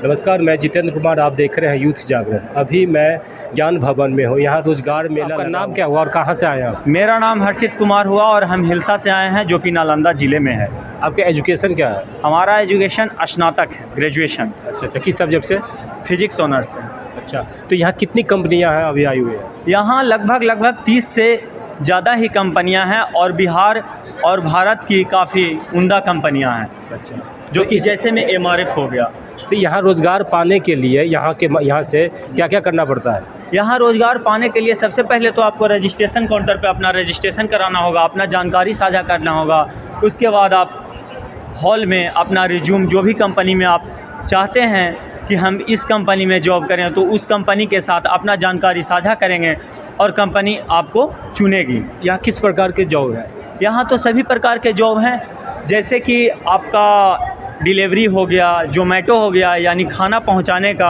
नमस्कार, मैं जितेंद्र कुमार, आप देख रहे हैं यूथ जागरण। अभी मैं ज्ञान भवन में हूँ, यहाँ रोजगार मेला। आपका नाम क्या हुआ और कहाँ से आए आप? मेरा नाम हर्षित कुमार हुआ और हम हिलसा से आए हैं, जो कि नालंदा ज़िले में है। आपका एजुकेशन क्या है? हमारा एजुकेशन स्नातक है, ग्रेजुएशन। अच्छा, किस सब्जेक्ट से? फिजिक्स ऑनर्स है। अच्छा, तो यहाँ कितनी कंपनियाँ हैं अभी आई हुई है? यहाँ लगभग 30 से ज़्यादा ही कंपनियाँ हैं और बिहार और भारत की काफ़ी उम्दा कंपनियाँ हैं। अच्छा, जो कि जैसे में MRF हो गया। तो यहाँ रोज़गार पाने के लिए यहाँ से क्या क्या करना पड़ता है? यहाँ रोज़गार पाने के लिए सबसे पहले तो आपको रजिस्ट्रेशन काउंटर पे अपना रजिस्ट्रेशन कराना होगा, अपना जानकारी साझा करना होगा। उसके बाद आप हॉल में अपना रिज्यूम, जो भी कंपनी में आप चाहते हैं कि हम इस कंपनी में जॉब करें, तो उस कंपनी के साथ अपना जानकारी साझा करेंगे और कंपनी आपको चुनेगी। यहाँ किस प्रकार के जॉब है? यहाँ तो सभी प्रकार के जॉब हैं, जैसे कि आपका डिलीवरी हो गया, जोमेटो हो गया यानी खाना पहुँचाने का,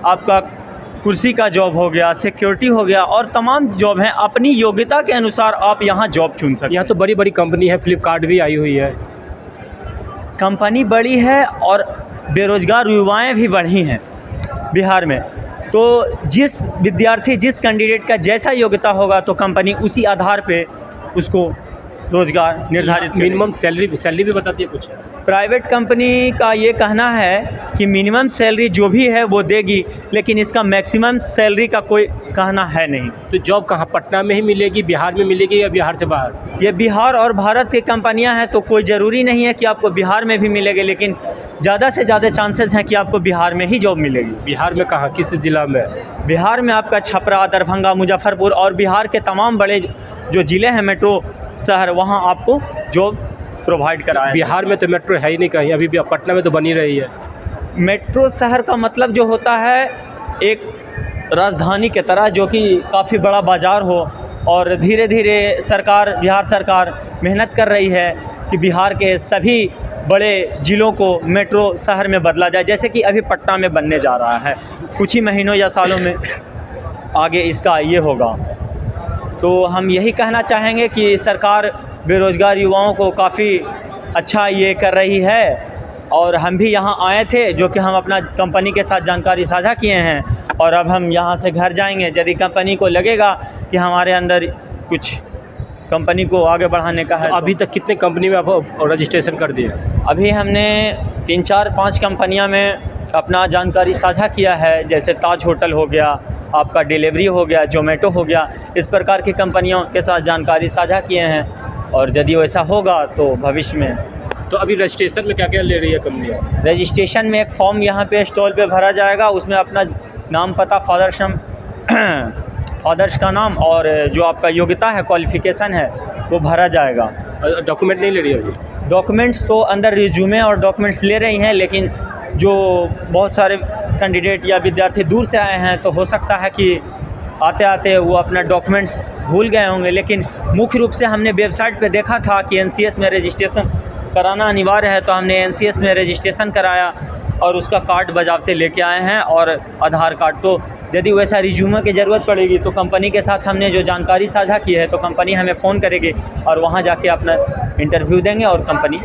आपका कुर्सी का जॉब हो गया, सिक्योरिटी हो गया, और तमाम जॉब हैं। अपनी योग्यता के अनुसार आप यहाँ जॉब चुन सकते हैं। यहाँ तो बड़ी बड़ी कंपनी है, फ्लिपकार्ट भी आई हुई है। कंपनी बड़ी है और बेरोज़गार युवाएं भी बढ़ी हैं बिहार में। तो जिस विद्यार्थी, जिस कैंडिडेट का जैसा योग्यता होगा, तो कंपनी उसी आधार पे उसको रोज़गार निर्धारित। मिनिमम सैलरी भी बताती है कुछ? प्राइवेट कंपनी का ये कहना है कि मिनिमम सैलरी जो भी है वो देगी, लेकिन इसका मैक्सिमम सैलरी का कोई कहना है नहीं। तो जॉब कहाँ, पटना में ही मिलेगी, बिहार में मिलेगी या बिहार से बाहर? ये बिहार और भारत की कंपनियां हैं, तो कोई ज़रूरी नहीं है कि आपको बिहार में भी मिलेगी, लेकिन ज़्यादा से ज़्यादा चांसेस हैं कि आपको बिहार में ही जॉब मिलेगी। बिहार में कहाँ, किस ज़िला में? बिहार में आपका छपरा, दरभंगा, मुजफ्फरपुर और बिहार के तमाम बड़े जो ज़िले हैं मेट्रो शहर, वहाँ आपको जॉब प्रोवाइड कराएं। बिहार में तो मेट्रो है ही नहीं कहीं, अभी भी पटना में तो बनी रही है। मेट्रो शहर का मतलब जो होता है एक राजधानी के तरह, जो कि काफ़ी बड़ा बाज़ार हो, और धीरे धीरे बिहार सरकार मेहनत कर रही है कि बिहार के सभी बड़े ज़िलों को मेट्रो शहर में बदला जाए, जैसे कि अभी पटना में बनने जा रहा है। कुछ ही महीनों या सालों में आगे इसका ये होगा। तो हम यही कहना चाहेंगे कि सरकार बेरोज़गार युवाओं को काफ़ी अच्छा ये कर रही है, और हम भी यहाँ आए थे, जो कि हम अपना कंपनी के साथ जानकारी साझा किए हैं, और अब हम यहाँ से घर जाएंगे। यदि कंपनी को लगेगा कि हमारे अंदर कुछ कंपनी को आगे बढ़ाने का है। तो अभी तक कितने कंपनी में आप रजिस्ट्रेशन कर दिए? अभी हमने 3, 4, 5 कंपनियां में अपना जानकारी साझा किया है, जैसे ताज होटल हो गया, आपका डिलीवरी हो गया, जोमेटो हो गया। इस प्रकार की कंपनियों के साथ जानकारी साझा किए हैं, और यदि वैसा होगा तो भविष्य में। तो अभी रजिस्ट्रेशन में क्या क्या ले रही है कंपनियाँ? रजिस्ट्रेशन में एक फॉर्म यहाँ पे स्टॉल पे भरा जाएगा, उसमें अपना नाम, पता, फादर्स का नाम और जो आपका योग्यता है, क्वालिफ़िकेशन है, वो भरा जाएगा। डॉक्यूमेंट नहीं ले रही है अभी? डॉक्यूमेंट्स तो अंदर रिज्यूमे और डॉक्यूमेंट्स ले रही हैं, लेकिन जो बहुत सारे कैंडिडेट या विद्यार्थी दूर से आए हैं, तो हो सकता है कि आते आते वो अपना डॉक्यूमेंट्स भूल गए होंगे। लेकिन मुख्य रूप से हमने वेबसाइट पे देखा था कि NCS में रजिस्ट्रेशन कराना अनिवार्य है, तो हमने NCS में रजिस्ट्रेशन कराया और उसका कार्ड बजावते लेके आए हैं, और आधार कार्ड। तो यदि वैसा रिज्यूमे की ज़रूरत पड़ेगी, तो कंपनी के साथ हमने जो जानकारी साझा की है, तो कंपनी हमें फ़ोन करेगी और वहाँ जाके अपना इंटरव्यू देंगे और कंपनी।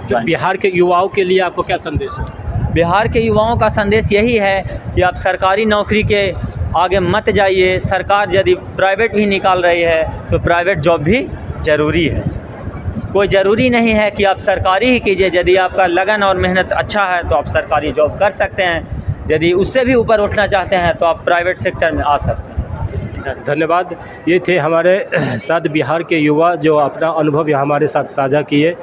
जो बिहार के युवाओं के लिए आपको क्या संदेश है? बिहार के युवाओं का संदेश यही है कि आप सरकारी नौकरी के आगे मत जाइए। सरकार यदि प्राइवेट भी निकाल रही है, तो प्राइवेट जॉब भी ज़रूरी है। कोई ज़रूरी नहीं है कि आप सरकारी ही कीजिए। यदि आपका लगन और मेहनत अच्छा है, तो आप सरकारी जॉब कर सकते हैं। यदि उससे भी ऊपर उठना चाहते हैं, तो आप प्राइवेट सेक्टर में आ सकते हैं। धन्यवाद। ये थे हमारे साथ बिहार के युवा, जो अपना अनुभव यहाँ हमारे साथ साझा किए।